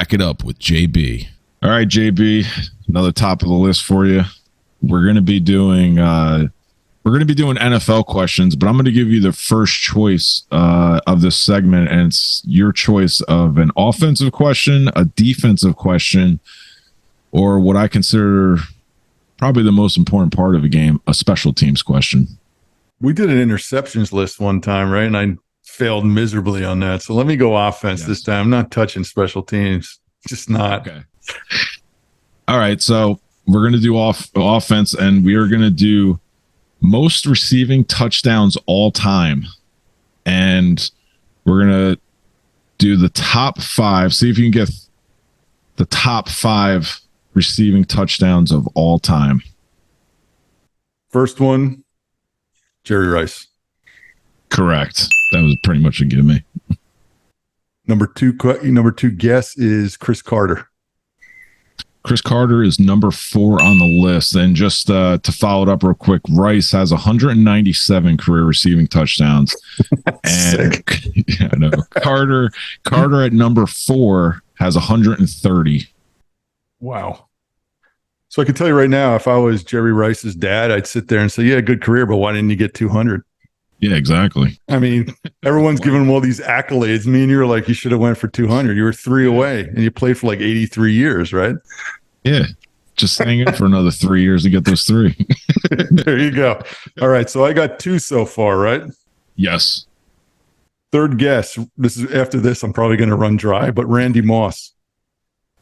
Back it up with JB. All right, JB, another top of the list for you. We're going to be doing NFL questions, but I'm going to give you the first choice of this segment, and it's your choice of an offensive question, a defensive question, or what I consider probably the most important part of a game, a special teams question. We did an interceptions list one time, right? And I failed miserably on that. So let me go offense this time. I'm not touching special teams. Just not. Okay. All right. So we're going to do offense, and we are going to do most receiving touchdowns all time. And we're going to do the top 5. See if you can get the top 5 receiving touchdowns of all time. First one, Jerry Rice. Correct. That was pretty much a gimme. Number two guess is Chris Carter. Chris Carter is number 4 on the list. And just to follow it up real quick, Rice has 197 career receiving touchdowns. And yeah, I know. Carter at number 4 has 130. Wow. So I can tell you right now, if I was Jerry Rice's dad, I'd sit there and say, yeah, good career, but why didn't you get 200? Yeah, exactly. I mean, everyone's giving him all these accolades. Me and you were like, you should have went for 200. You were 3 away, and you played for like 83 years, right? Yeah. Just hang in for another 3 years to get those 3. There you go. All right. So I got 2 so far, right? Yes. Third guess. After this, I'm probably going to run dry, but Randy Moss.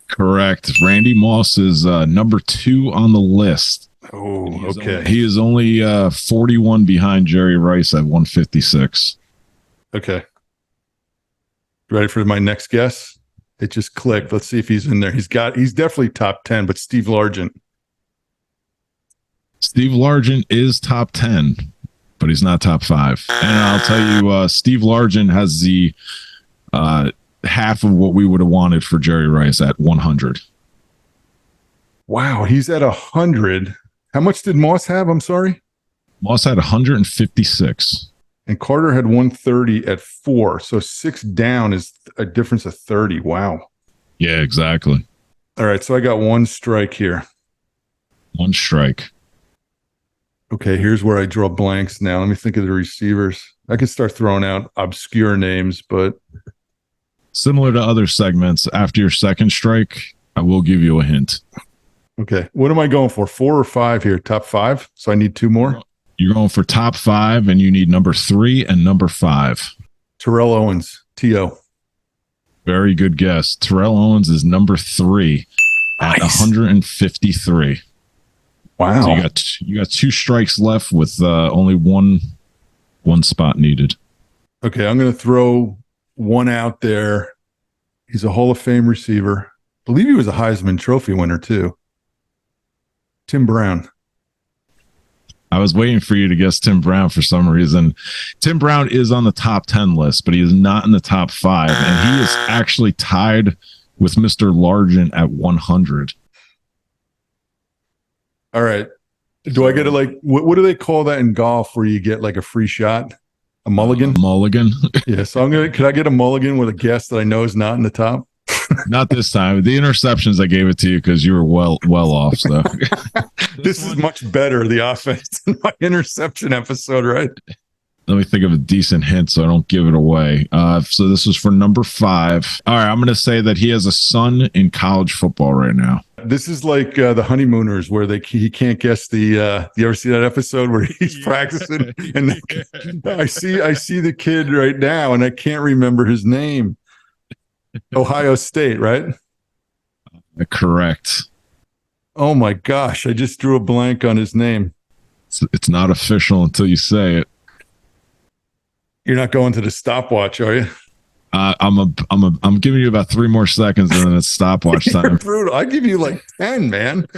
Correct. Randy Moss is number 2 on the list. Oh, okay. He is only 41 behind Jerry Rice at 156. Okay. Ready for my next guess? It just clicked. Let's see if he's in there. He's definitely top 10, but Steve Largent. Steve Largent is top 10, but he's not top 5. And I'll tell you, Steve Largent has the half of what we would have wanted for Jerry Rice at 100. Wow, he's at 100. How much did Moss have? I'm sorry. Moss had 156. And Carter had 130 at 4. So 6 down is a difference of 30. Wow. Yeah, exactly. All right. So I got 1 strike here. 1 strike. Okay. Here's where I draw blanks now. Let me think of the receivers. I can start throwing out obscure names, but. Similar to other segments, after your second strike, I will give you a hint. Okay. What am I going for? 4 or 5 here? Top 5? So I need 2 more? You're going for top 5, and you need number 3 and number 5. Terrell Owens, T.O. Very good guess. Terrell Owens is number 3 at 153. Wow. So you got 2 strikes left with only one spot needed. Okay. I'm going to throw one out there. He's a Hall of Fame receiver. I believe he was a Heisman Trophy winner, too. Tim Brown. I was waiting for you to guess Tim Brown for some reason. Tim Brown is on the top 10 list, but he is not in the top 5. And he is actually tied with Mr. Largent at 100. All right. Do I get it like, what do they call that in golf where you get like a free shot? A mulligan? Mulligan. Yeah. So could I get a mulligan with a guess that I know is not in the top? Not this time. The interceptions, I gave it to you because you were well off. So this is much better, the offense, than my interception episode, right? Let me think of a decent hint so I don't give it away. So this was for number 5. All right, I'm going to say that he has a son in college football right now. This is like the Honeymooners, where he can't guess the. You ever see that episode where he's practicing and I see the kid right now and I can't remember his name. Ohio State, right? Correct. Oh my gosh, I just drew a blank on his name. It's not official until you say it. You're not going to the stopwatch, are you? I'm giving you about 3 more seconds and then it's stopwatch time. Brutal. I give you like 10, man.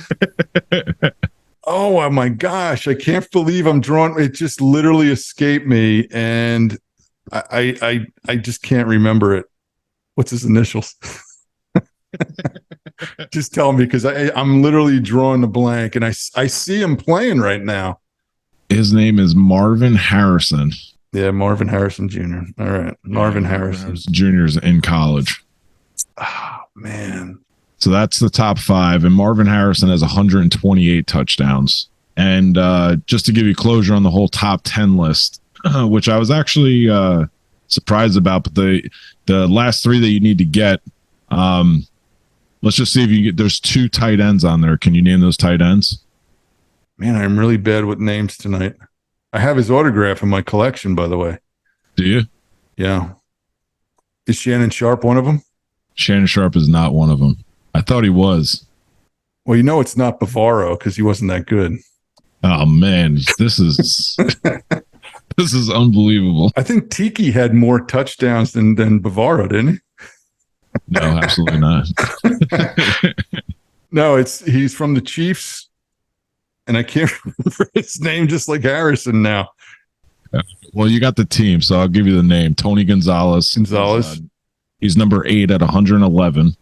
Oh my gosh, I can't believe I'm drawing. It just literally escaped me, and I just can't remember it. What's his initials? Just tell me, because I'm literally drawing a blank, and I see him playing right now. His name is Marvin Harrison. Yeah, Marvin Harrison Jr. All right, Marvin Harrison Jr. is in college. Man. So that's the top 5. And Marvin Harrison has 128 touchdowns. And just to give you closure on the whole top 10 list, which I was actually surprised about, but the last 3 that you need to get, let's just see if you get. There's 2 tight ends on there. Can you name those tight ends? Man, I'm really bad with names tonight. I have his autograph in my collection, by the way. Do you? Yeah. Is Shannon Sharp one of them? Shannon Sharp is not one of them. I thought he was. Well, it's not Bavaro because he wasn't that good. Oh man, this is this is unbelievable. I think Tiki had more touchdowns than Bavaro, didn't he? No, absolutely not. No, he's from the Chiefs, and I can't remember his name, just like Harrison now. Well, you got the team, so I'll give you the name. Tony Gonzalez. He's number 8 at 111.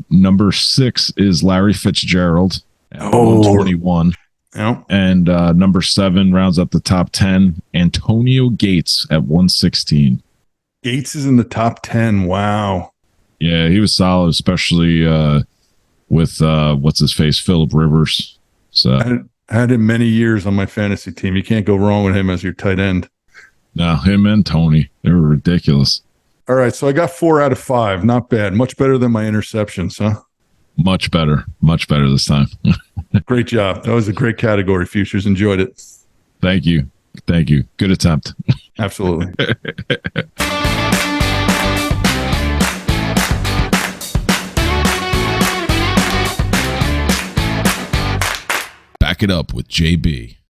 Number 6 is Larry Fitzgerald at 121. Yeah. And number 7 rounds up the top 10, Antonio Gates at 116. Gates is in the top 10. Wow. Yeah, he was solid, especially with what's his face, Phillip Rivers. So I had him many years on my fantasy team. You can't go wrong with him as your tight end. No, him and Tony, they were ridiculous. All right, so I got 4 out of 5. Not bad. Much better than my interceptions, huh? Much better this time. Great job. That was a great category, Futures. Enjoyed it. Thank you. Good attempt. Absolutely. Back it up with JB.